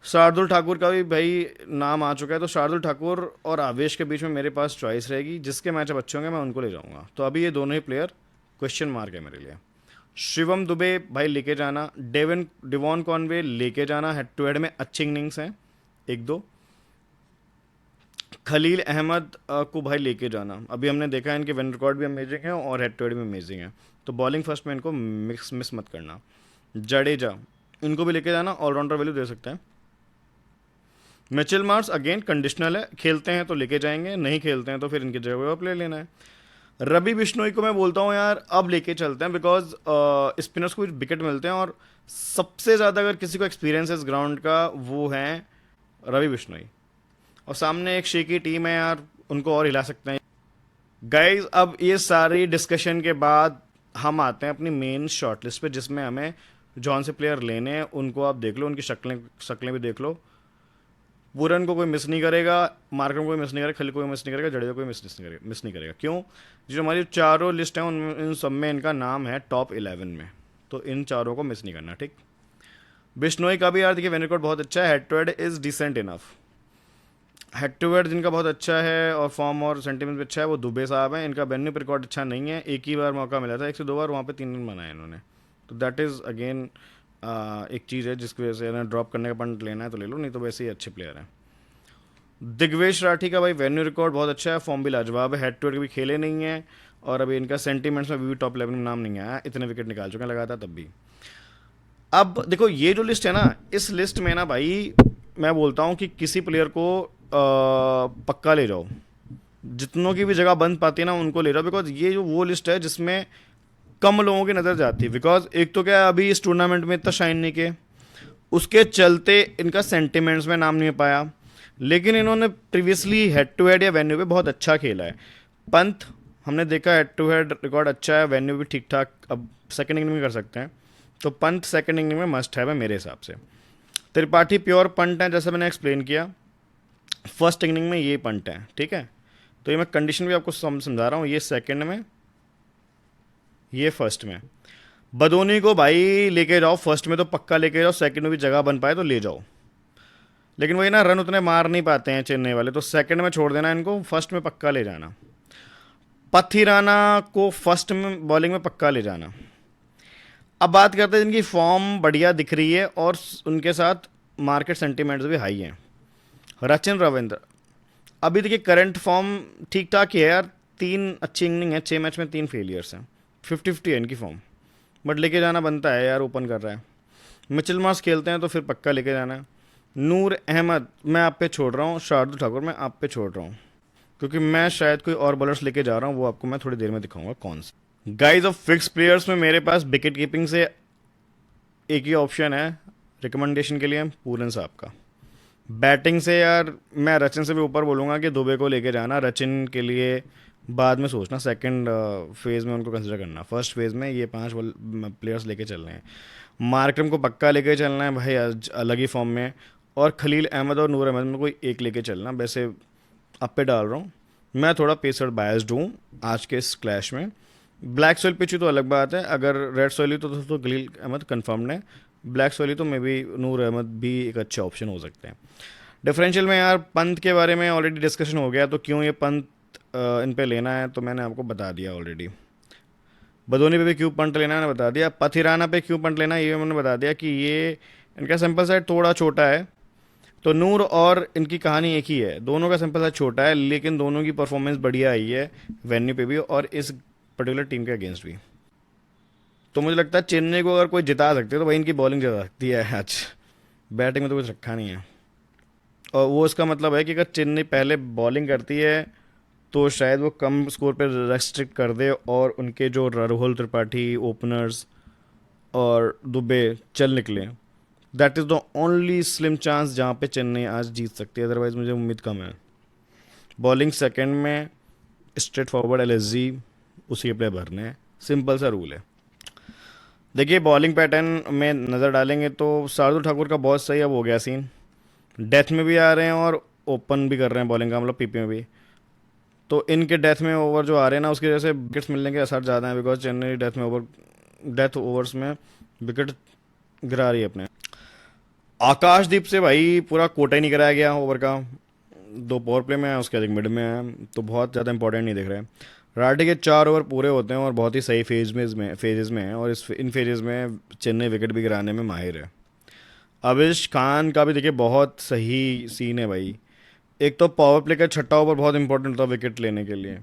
शार्दुल ठाकुर का भी भाई नाम आ चुका है, तो शार्दुल ठाकुर और आवेश के बीच में मेरे पास चॉइस रहेगी, जिसके मैच अब अच्छे होंगे मैं उनको ले जाऊंगा। तो अभी ये दोनों ही प्लेयर क्वेश्चन मार्क है मेरे लिए। शिवम दुबे भाई लेके जाना, डिवॉन कॉनवे लेके जाना, हेड टू हेड में अच्छी इनिंग्स हैं 1-2। खलील अहमद को भाई लेके जाना, अभी हमने देखा है इनके विन रिकॉर्ड भी अमेजिंग है और हेड टू हेड भी अमेजिंग है, तो बॉलिंग फर्स्ट में इनको मिस मत करना। जडेजा, इनको भी लेके जाना, ऑलराउंडर वैल्यू दे सकते हैं। मिचेल मार्श अगेन कंडीशनल है, खेलते हैं तो लेके जाएंगे, नहीं खेलते हैं तो फिर इनकी जगह आप ले लेना है। रवि बिश्नोई को मैं बोलता हूँ यार अब लेके चलते हैं, बिकॉज स्पिनर्स को विकेट मिलते हैं, और सबसे ज़्यादा अगर किसी को एक्सपीरियंस है इस ग्राउंड का वो हैं रवि बिश्नोई, और सामने एक शेकी टीम है यार, उनको और हिला सकते हैं गाइज। अब ये सारी डिस्कशन के बाद हम आते हैं अपनी मेन शॉर्टलिस्ट पे, जिसमें हमें जौन से प्लेयर लेने हैं उनको आप देख लो, उनकी शक्लें शक्लें भी देख लो। पूरन को कोई मिस नहीं करेगा, मार्करम को कोई मिस नहीं करेगा, खली कोई मिस नहीं करेगा, जडेजा कोई मिस नहीं करेगा। क्यों? जो हमारी चारों लिस्ट हैं उन इन सब में इनका नाम है टॉप 11 में, तो इन चारों को मिस नहीं करना, ठीक। बिश्नोई का भी यार देखिए वेन रिकॉर्ड बहुत अच्छा है, head to head is decent enough. Head to head जिनका बहुत अच्छा है और फॉर्म और सेंटीमेंट भी अच्छा है वो दुबे साहब हैं। इनका वेन्यू पर रिकॉर्ड अच्छा नहीं है, एक ही बार मौका मिला था, 1 से 2 बार, वहाँ पे 3 रन बनाए इन्होंने, तो दैट इज़ अगेन एक चीज़ है जिसकी वजह से अगर ड्रॉप करने का पॉइंट लेना है तो ले लो, नहीं तो वैसे ही अच्छे प्लेयर हैं। दिग्वेश राठी का भाई वेन्यू रिकॉर्ड बहुत अच्छा है, फॉर्म भी लाजवाब है, हेड टू हेड भी खेले नहीं है, और अभी इनका सेंटीमेंट्स में भी टॉप 11 में नाम नहीं आया, इतने विकेट निकाल चुके हैं लगातार तब भी। अब देखो ये जो लिस्ट है ना, इस लिस्ट में ना भाई मैं बोलता हूँ कि किसी प्लेयर को पक्का ले जाओ, जितनों की भी जगह बंद पाती है ना उनको ले जाओ, बिकॉज ये जो वो लिस्ट है जिसमें कम लोगों की नज़र जाती है, बिकॉज एक तो क्या है अभी इस टूर्नामेंट में इतना शाइन नहीं किए, उसके चलते इनका सेंटिमेंट्स में नाम नहीं पाया, लेकिन इन्होंने प्रीवियसली हेड टू हेड या वेन्यू पे बहुत अच्छा खेला है। पंत हमने देखा हेड टू हेड रिकॉर्ड अच्छा है, वेन्यू भी ठीक ठाक, अब सेकंड इनिंग में कर सकते हैं, तो पंत सेकंड इनिंग में मस्ट है मेरे हिसाब से। त्रिपाठी प्योर पंट है, जैसा मैंने एक्सप्लेन किया, फर्स्ट इनिंग में ये पंट है, ठीक है। तो ये मैं कंडीशन भी आपको समझा रहा हूँ, ये सेकंड में, ये फर्स्ट में। बदोनी को भाई लेके जाओ, फर्स्ट में तो पक्का लेके जाओ, सेकंड में भी जगह बन पाए तो ले जाओ। लेकिन वही ना, रन उतने मार नहीं पाते हैं चेन्नई वाले, तो सेकंड में छोड़ देना इनको, फर्स्ट में पक्का ले जाना। पथिराना को फर्स्ट में बॉलिंग में पक्का ले जाना। अब बात करते हैं जिनकी फॉर्म बढ़िया दिख रही है और उनके साथ मार्केट सेंटीमेंट्स भी हाई हैं। रचिन रविंद्र अभी देखिए करंट फॉर्म ठीक ठाक ही है यार, 3 अच्छी इनिंग है, 6 मैच में 3 फेलियर्स हैं, 50-50 है इनकी फॉर्म। बट लेके जाना बनता है यार, ओपन कर रहा है। मिचेल मार्श खेलते हैं तो फिर पक्का लेके जाना है। नूर अहमद मैं आप पे छोड़ रहा हूँ, शार्दुल ठाकुर मैं आप पे छोड़ रहा हूँ, क्योंकि मैं शायद कोई और बॉलर्स लेके जा रहा हूँ, वो आपको मैं थोड़ी देर में दिखाऊंगा कौन से। गाइस ऑफ फिक्स प्लेयर्स में मेरे पास विकेट कीपिंग से एक ही ऑप्शन है रिकमेंडेशन के लिए, पूरन साहब का। बैटिंग से यार मैं रचिन से भी ऊपर बोलूँगा कि दुबे को लेके जाना, रचिन के लिए बाद में सोचना, सेकंड फेज़ में उनको कंसिडर करना, फर्स्ट फेज़ में ये 5 प्लेयर्स लेके चलने हैं। मार्करम को पक्का लेके चलना है भाई, आज अलग ही फॉर्म में। और खलील अहमद और नूर अहमद में कोई एक लेके चलना, वैसे अब पे डाल रहा हूँ। मैं थोड़ा पेसर बायस्ड हूँ आज के इस क्लैश में। ब्लैक सोइल पिच तो अलग बात है, अगर रेड सोइल हुई तो खलील अहमद कन्फर्म्ड है। ब्लैक सोइल तो मे बी नूर अहमद भी एक अच्छे ऑप्शन हो सकते हैं। डिफरेंशियल में यार पंत के बारे में ऑलरेडी डिस्कशन हो गया, तो क्यों ये पंत इन पे लेना है तो मैंने आपको बता दिया ऑलरेडी। बदोनी पे भी क्यों पंट लेना है मैंने बता दिया। पथिराना पे क्यों पंट लेना है ये मैंने बता दिया कि ये इनका सैंपल साइज थोड़ा छोटा है। तो नूर और इनकी कहानी एक ही है, दोनों का सैंपल साइज छोटा है लेकिन दोनों की परफॉर्मेंस बढ़िया आई है वेन्यू पे भी और इस पर्टिकुलर टीम के अगेंस्ट भी। तो मुझे लगता है चेन्नई को अगर कोई जिता सकते है तो भाई इनकी बॉलिंग जिता सकती है आज, बैटिंग में तो कुछ रखा नहीं है। और वो इसका मतलब है कि अगर चेन्नई पहले बॉलिंग करती है तो शायद वो कम स्कोर पर रेस्ट्रिक्ट कर दे और उनके जो राहुल त्रिपाठी ओपनर्स और दुबे चल निकले। That is the only slim chance जहाँ पे चेन्नई आज जीत सकती है, अदरवाइज मुझे उम्मीद कम है। बॉलिंग सेकंड में स्ट्रेट फॉरवर्ड एलएसजी उसी के प्ले भरने हैं, सिंपल सा रूल है। देखिए बॉलिंग पैटर्न में नज़र डालेंगे तो शार्दुल ठाकुर का बहुत सही अब हो गया सीन, डेथ में भी आ रहे हैं और ओपन भी कर रहे हैं बॉलिंग का, मतलब पीपी में भी। तो इनके डेथ में ओवर जो आ रहे हैं ना उसकी वजह से विकेट्स मिलने के असर ज़्यादा हैं, बिकॉज चेन्नई डेथ ओवर्स में विकेट गिरा रही है अपने। आकाशदीप से भाई पूरा कोटा ही नहीं कराया गया ओवर का, 2 पावर प्ले में है उसके अधिक मिड में है, तो बहुत ज़्यादा इंपॉर्टेंट नहीं दिख रहे हैं। राठी के 4 ओवर पूरे होते हैं और बहुत ही सही फेजेस में है, और इन फेजेस में चेन्नई विकेट भी गिराने में माहिर है। अविश खान का भी देखिए बहुत सही सीन है भाई। एक तो पावर प्ले का छठा ओवर बहुत इंपॉर्टेंट होता है विकेट लेने के लिए,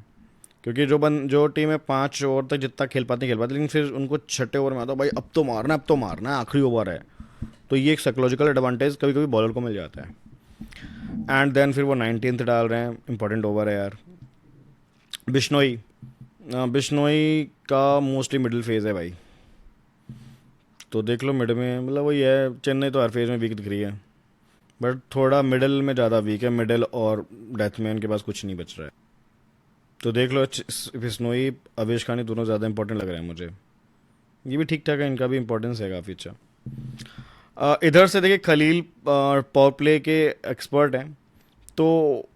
क्योंकि जो टीम है 5 ओवर तक जितना खेल पाती लेकिन फिर उनको छठे ओवर में आता है भाई अब तो मारना है, अब तो मारना है, आखिरी ओवर है। तो ये एक साइकोलॉजिकल एडवांटेज कभी कभी बॉलर को मिल जाता है। एंड देन फिर वो 19th डाल रहे हैं, इंपॉर्टेंट ओवर है यार। बिश्नोई बिश्नोई का मोस्टली मिडिल फेज है भाई, तो देख लो मिड में, मतलब वही है, चेन्नई तो हर फेज में वीक दिख रही है बट थोड़ा मिडल में ज़्यादा वीक है, मिडल और डेथ में इनके पास कुछ नहीं बच रहा है। तो देख लो बिश्नोई अवेश खानी दोनों ज़्यादा इंपॉर्टेंट लग रहे हैं मुझे। ये भी ठीक ठाक है, इनका भी इंपॉर्टेंस है काफ़ी अच्छा। इधर से देखिए खलील पावर प्ले के एक्सपर्ट हैं, तो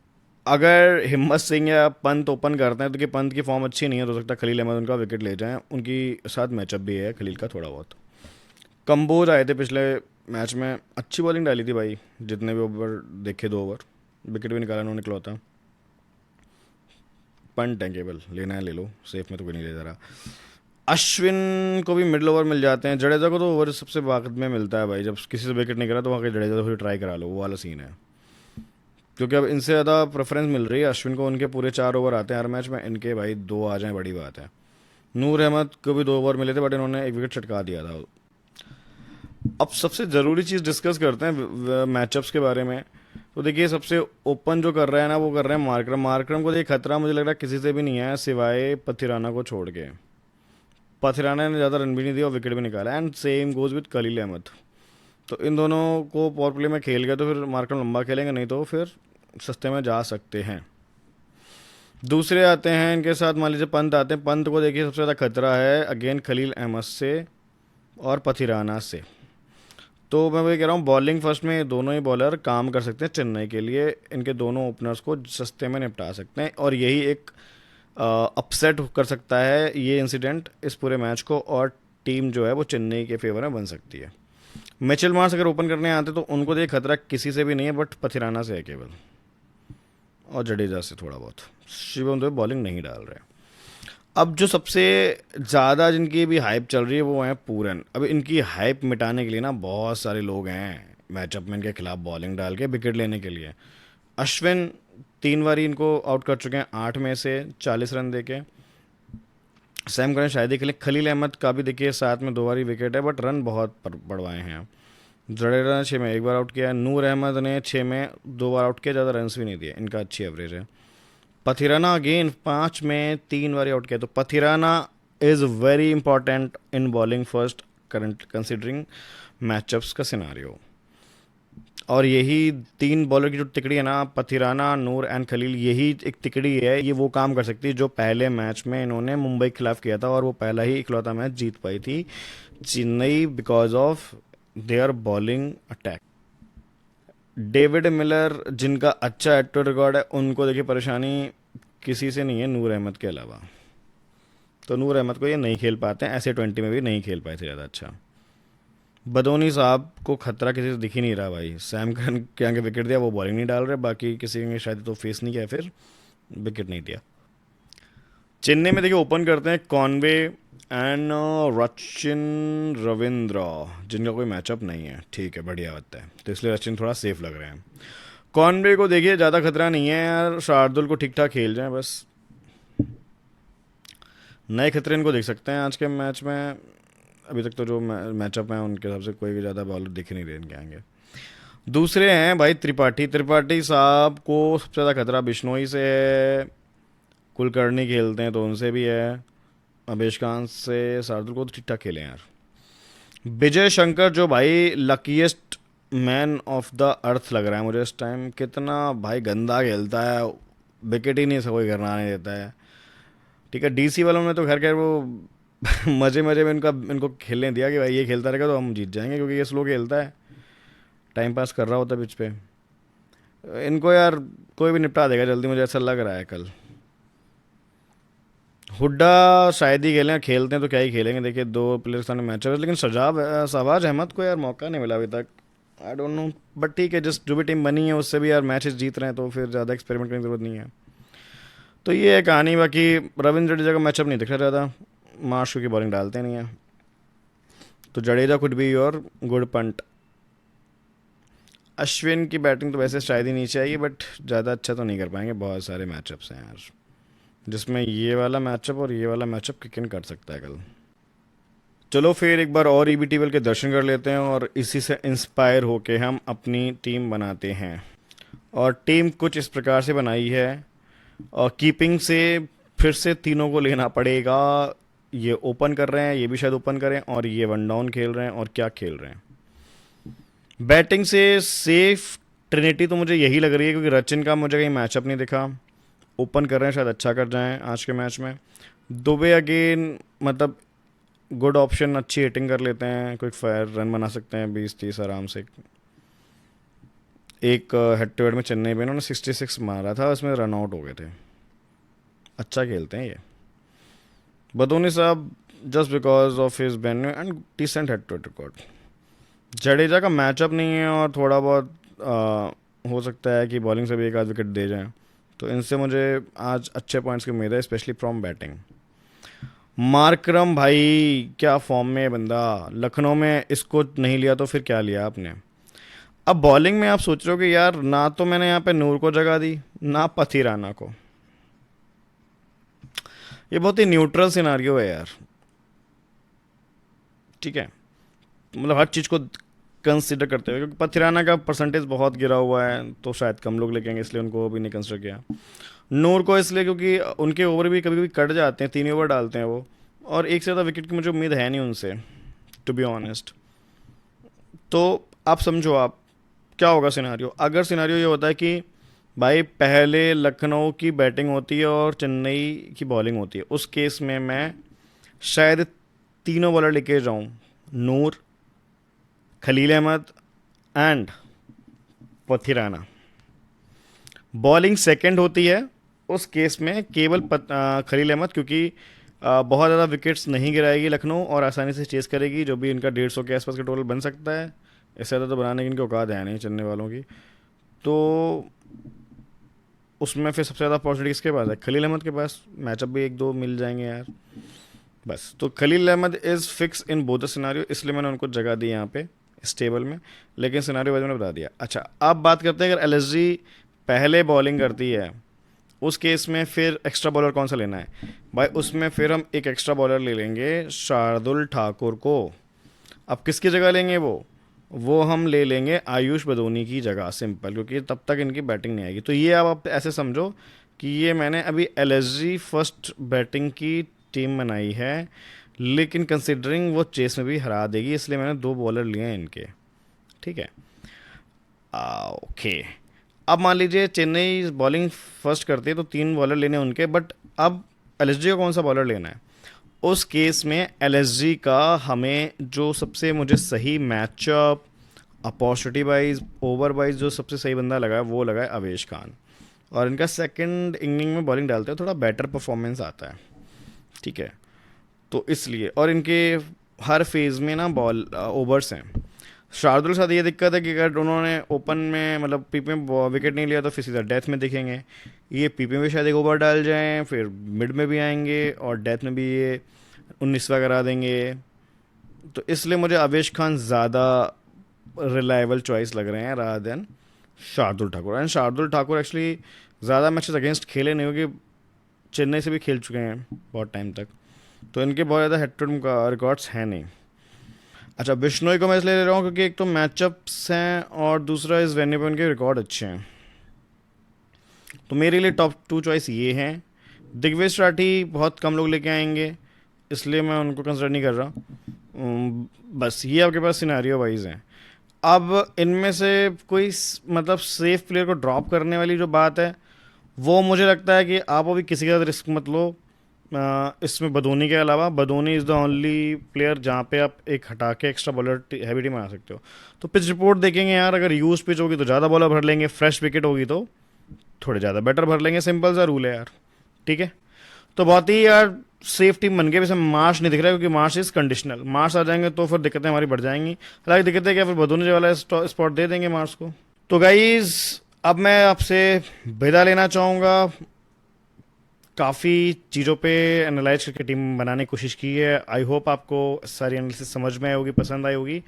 अगर हिम्मत सिंह या पंत ओपन करते हैं तो कि पंत की फॉर्म अच्छी नहीं है तो हो सकता है खलील अहमद उनका विकेट ले जाएं, उनकी साथ मैचअप भी है खलील का थोड़ा बहुत। कंबोज आए थे पिछले मैच में, अच्छी बॉलिंग डाली थी भाई, जितने भी ओवर देखे 2 ओवर, विकेट भी निकाला उन्होंने इकलौता। पंट है केवल, लेना है ले लो, सेफ में तो कोई नहीं ले जा रहा। अश्विन को भी मिडल ओवर मिल जाते हैं, जडेजा को तो ओवर सबसे बाद में मिलता है भाई, जब किसी से विकेट नहीं करा तो वहाँ जडेजा तो फिर ट्राई करा लो, वो वाला सीन है। क्योंकि अब इनसे ज़्यादा प्रेफरेंस मिल रही है अश्विन को, उनके पूरे 4 ओवर आते हैं हर मैच में, इनके भाई 2 आ जाएं बड़ी बात है। नूर अहमद को भी 2 ओवर मिले थे बट इन्होंने एक विकेट चटका दिया था। अब सबसे ज़रूरी चीज़ डिस्कस करते हैं मैचअप्स के बारे में। तो देखिए सबसे ओपन जो कर रहा है ना वो कर रहे हैं मार्करम को देखिए खतरा मुझे लग रहा है किसी से भी नहीं है सिवाय पथिराना को छोड़ के। पथिराना ने ज़्यादा रन भी नहीं दिया और विकेट भी निकाला, and same goes with Khaleel Ahmed. तो इन दोनों को पावर प्ले में खेल गया तो फिर मार्करम लंबा खेलेंगे, नहीं तो फिर सस्ते में जा सकते हैं। दूसरे आते हैं इनके साथ, मान लीजिए पंत आते हैं, पंत को देखिए सबसे ज़्यादा खतरा है अगेन खलील अहमद से और पथिराना से। तो मैं वही कह रहा हूँ बॉलिंग फर्स्ट में ये दोनों ही बॉलर काम कर सकते हैं चेन्नई के लिए, इनके दोनों ओपनर्स को सस्ते में निपटा सकते हैं और यही एक अपसेट कर सकता है ये इंसिडेंट इस पूरे मैच को, और टीम जो है वो चेन्नई के फेवर में बन सकती है। मिचेल मार्श अगर ओपन करने आते तो उनको तो खतरा किसी से भी नहीं है, बट पथिराना से है केवल, और जडेजा से थोड़ा बहुत। शिवम दुबे बॉलिंग नहीं डाल रहे। अब जो सबसे ज़्यादा जिनकी भी हाइप चल रही है वो है पूरन। अब इनकी हाइप मिटाने के लिए ना बहुत सारे लोग हैं मैचअप में इनके खिलाफ बॉलिंग डाल के विकेट लेने के लिए। अश्विन 3 बार इनको आउट कर चुके हैं, 8 में से 40 रन देके। सैम करन शायद ही खेले। खलील अहमद का भी देखिए साथ में 2 बार विकेट है, बट रन बहुत पड़वाए हैं। जडेजा ने 6 में 1 बार आउट किया है। नूर अहमद ने 6 में 2 बार आउट किया, ज़्यादा रन भी नहीं दिए, इनका अच्छी एवरेज है। पथिराना अगेन 5 में 3 बार आउट किया, तो Pathirana is very important in bowling first current considering matchups का सिनारियो। और यही 3 बॉलर की जो तिकड़ी है ना, पथिराना, नूर एंड खलील, यही एक तिकड़ी है, ये वो काम कर सकती है जो पहले मैच में इन्होंने मुंबई के खिलाफ किया था, और वो पहला ही इकलौता मैच जीत पाई थी Chennai because of their bowling attack. David Miller जिनका अच्छा एट रिकॉर्ड है, उनको देखिए परेशानी किसी से नहीं है नूर अहमद के अलावा, तो नूर अहमद को ये नहीं खेल पाते हैं, ऐसे 20 में भी नहीं खेल पाए थे ज़्यादा अच्छा। बदोनी साहब को खतरा किसी से दिख ही नहीं रहा भाई। सैम करन के आगे विकेट दिया, वो बॉलिंग नहीं डाल रहे, बाकी किसी ने शायद तो फेस नहीं किया, फिर विकेट नहीं दिया। चेन्नई में देखिए ओपन करते हैं कॉनवे एंड रचिन रविंद्र, जिनका कोई मैचअप नहीं है, ठीक है, बढ़िया होता है, तो इसलिए रचिन थोड़ा सेफ लग रहे हैं। कॉनवे को देखिए ज़्यादा खतरा नहीं है यार, शार्दुल को ठीक ठाक खेल जाए बस। नए खतरे इनको देख सकते हैं आज के मैच में। अभी तक तो जो मैचअप हैं उनके हिसाब से कोई भी ज़्यादा बॉलर दिख नहीं रहे इनके आएंगे। दूसरे हैं भाई त्रिपाठी। त्रिपाठी साहब को सबसे ज़्यादा खतरा बिश्नोई से है, कुलकर्णी खेलते हैं तो उनसे भी है, अवेश खान से, शार्दुल को तो ठीक ठाक खेले हैं यार। विजय शंकर जो भाई luckiest man of the earth लग रहा है मुझे इस टाइम, कितना भाई गंदा खेलता है, विकेट ही नहीं से कोई करना नहीं देता है। ठीक है, डीसी वालों ने तो खैर वो मज़े मज़े में इनको खेलने दिया कि भाई ये खेलता रहेगा तो हम जीत जाएंगे, क्योंकि ये स्लो खेलता है, टाइम पास कर रहा होता है पिच पे। इनको यार कोई भी निपटा देगा जल्दी, मुझे ऐसा लग रहा है कल। हुड्डा शायद ही खेलें, खेलते हैं तो क्या ही खेलेंगे, देखिए 2 प्लेयर के सामने मैच है, लेकिन शहबाज अहमद को यार मौका नहीं मिला अभी तक, आई डोंट नो, बट ठीक है, जिस जो भी टीम बनी है उससे भी यार मैचेस जीत रहे हैं, तो फिर ज़्यादा एक्सपेरिमेंट करने की ज़रूरत नहीं है। तो ये है कहानी। बाकी रविंद्र जडेजा का मैचअप नहीं दिख रहा ज़्यादा, मार्श की बॉलिंग डालते नहीं है, तो Jadeja could be your good punt. Ashwin की बैटिंग तो वैसे शायद ही नीचे आएगी, बट ज़्यादा अच्छा तो नहीं कर पाएंगे, बहुत सारे मैचअप्स हैं यार जिसमें ये वाला मैचअप और ये वाला मैचअप किक इन कर सकता है कल। चलो फिर एक बार और ईबी टेबल के दर्शन कर लेते हैं, और इसी से इंस्पायर होके हम अपनी टीम बनाते हैं। और टीम कुछ इस प्रकार से बनाई है, और कीपिंग से फिर से तीनों को लेना पड़ेगा। ये ओपन कर रहे हैं, ये भी शायद ओपन करें, और ये वन डाउन खेल रहे हैं, और क्या खेल रहे हैं। बैटिंग से सेफ ट्रिनिटी तो मुझे यही लग रही है, क्योंकि रचिन का मुझे कहीं मैचअप नहीं दिखा। ओपन कर रहे हैं, शायद अच्छा कर जाएं आज के मैच में। दुबे अगेन मतलब गुड ऑप्शन, अच्छी हिटिंग कर लेते हैं, क्विक फायर रन बना सकते हैं 20-30 आराम से। एक हेड टू हेड में चेन्नई में उन्होंने 66 मारा था, उसमें रन आउट हो गए थे। अच्छा खेलते हैं ये बदोनी साहब, just because of his ban and decent head to head record. Jadeja का मैचअप नहीं है, और थोड़ा बहुत हो सकता है कि बॉलिंग से भी एक आध विकेट दे जाएं, तो इनसे मुझे आज अच्छे पॉइंट्स की उम्मीद है, स्पेशली फ्रॉम बैटिंग। मार्करम भाई क्या फॉर्म में है बंदा, लखनऊ में इसको नहीं लिया तो फिर क्या लिया आपने। अब बॉलिंग में आप सोच रहे हो कि यार ना तो मैंने यहाँ पे नूर को जगह दी, ना पथिराना को, ये बहुत ही न्यूट्रल सिनारियो है यार। ठीक है, मतलब हर चीज़ को कंसिडर करते हुए, क्योंकि पथिराना का परसेंटेज बहुत गिरा हुआ है, तो शायद कम लोग लेकेंगे, इसलिए उनको भी नहीं कंसिडर किया। नूर को इसलिए क्योंकि उनके ओवर भी कभी कभी कट जाते हैं, 3 ओवर डालते हैं वो, और एक से ज़्यादा विकेट की मुझे उम्मीद है नहीं उनसे, टू बी ऑनेस्ट। तो आप समझो, आप क्या होगा सिनारियो, अगर सिनारियो ये होता है कि भाई पहले लखनऊ की बैटिंग होती है और चेन्नई की बॉलिंग होती है, उस केस में मैं शायद तीनों बॉलर लेके जाऊं, Noor, Khaleel Ahmed and Pathirana. Bowling second होती है उस केस में केवल खलील अहमद, क्योंकि बहुत ज़्यादा विकेट्स नहीं गिराएगी लखनऊ और आसानी से चेस करेगी, जो भी इनका 150 के आसपास का टोटल बन सकता है। इससे ज़्यादा तो बनाने की इनकी औकात है नहीं चलने वालों की। तो उसमें फिर सबसे ज़्यादा अपॉर्चुनिटी किसके पास है? खलील अहमद के पास। मैचअप भी एक दो मिल जाएंगे यार। बस तो Khaleel Ahmed is fix in both the scenario, इसलिए मैंने उनको जगह दी यहाँ पे इस टेबल में। लेकिन सिनारियो वाइज मैंने बता दिया। अच्छा, अब बात करते हैं अगर एलएसजी पहले बॉलिंग करती है, उस केस में फिर एक्स्ट्रा बॉलर कौन सा लेना है भाई? उसमें फिर हम एक एक्स्ट्रा बॉलर ले लेंगे शार्दुल ठाकुर को। अब किसकी जगह लेंगे वो हम ले लेंगे आयुष बदोनी की जगह, सिंपल, क्योंकि तब तक इनकी बैटिंग नहीं आएगी। तो ये अब आप ऐसे समझो कि ये मैंने अभी एलएसजी फर्स्ट बैटिंग की टीम बनाई है, लेकिन कंसिडरिंग वो चेस में भी हरा देगी, इसलिए मैंने दो बॉलर लिए हैं इनके। ठीक है, ओके। अब मान लीजिए चेन्नई बॉलिंग फर्स्ट करती है तो तीन बॉलर लेने हैं उनके, बट अब एलएसजी को कौन सा बॉलर लेना है? उस केस में एलएसजी का हमें जो सबसे मुझे सही matchup opportunity wise over wise जो सबसे सही बंदा लगा है वो लगा है अवेश खान। और इनका सेकंड इनिंग में बॉलिंग डालते हैं थोड़ा बेटर परफॉर्मेंस आता है। ठीक है, तो इसलिए, और इनके हर फेज़ में ना बॉल ओवर्स हैं। शार्दुल के साथ ये दिक्कत है कि अगर उन्होंने ओपन में मतलब पीपी में विकेट नहीं लिया तो फिर सीधा डेथ में दिखेंगे। ये पीपी में शायद एक ओवर डाल जाएं, फिर मिड में भी आएंगे और डेथ में भी ये 19वां करा देंगे। तो इसलिए मुझे अवेश खान ज़्यादा रिलायबल चॉइस लग रहे हैं rather than Shardul Thakur. And Shardul Thakur actually ज़्यादा मैचेस अगेंस्ट खेले नहीं, क्योंकि चेन्नई से भी खेल चुके हैं बहुत टाइम तक, तो इनके बहुत ज़्यादा हेड टू का रिकॉर्ड्स हैं नहीं। अच्छा, बिश्नोई को मैं इसलिए ले रहा हूँ क्योंकि एक तो मैचअप्स हैं और दूसरा इस वेन्यू पे उनके रिकॉर्ड अच्छे हैं। तो मेरे लिए टॉप टू चॉइस ये हैं। दिग्विजय राठी बहुत कम लोग लेके आएंगे, इसलिए मैं उनको कंसिडर नहीं कर रहा। बस ये आपके पास सिनारियो वाइज हैं। अब इनमें से कोई मतलब सेफ प्लेयर को ड्रॉप करने वाली जो बात है, वो मुझे लगता है कि आप अभी किसी का रिस्क मत लो। इसमें बदोनी के अलावा Badoni is the only player जहाँ पे आप एक हटा के एक्स्ट्रा बॉलर हैवी टीम बना सकते हो। तो पिच रिपोर्ट देखेंगे यार, अगर यूज पिच होगी तो ज़्यादा बॉलर भर लेंगे, फ्रेश विकेट होगी तो थोड़े ज़्यादा बेटर भर लेंगे, सिंपल सा रूल है यार। ठीक है, तो बहुत ही यार सेफ टीम बन गई। वैसे मार्च नहीं दिख रहा है क्योंकि मार्च इज कंडीशनल, मार्च आ जाएंगे तो फिर दिक्कतें हमारी बढ़ जाएंगी। हालांकि दिक्कतें क्या, फिर बदोनी वाला स्पॉट दे देंगे मार्च को। तो गाइज अब मैं आपसे विदा लेना चाहूँगा। काफ़ी चीज़ों पे एनालाइज करके टीम बनाने की कोशिश की है। आई होप आपको सारी एनालिसिस समझ में आई होगी, पसंद आई होगी।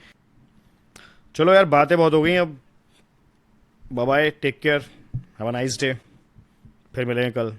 चलो यार, बातें बहुत हो गई अब। Bye bye, take care, have a nice day. फिर मिलेंगे कल।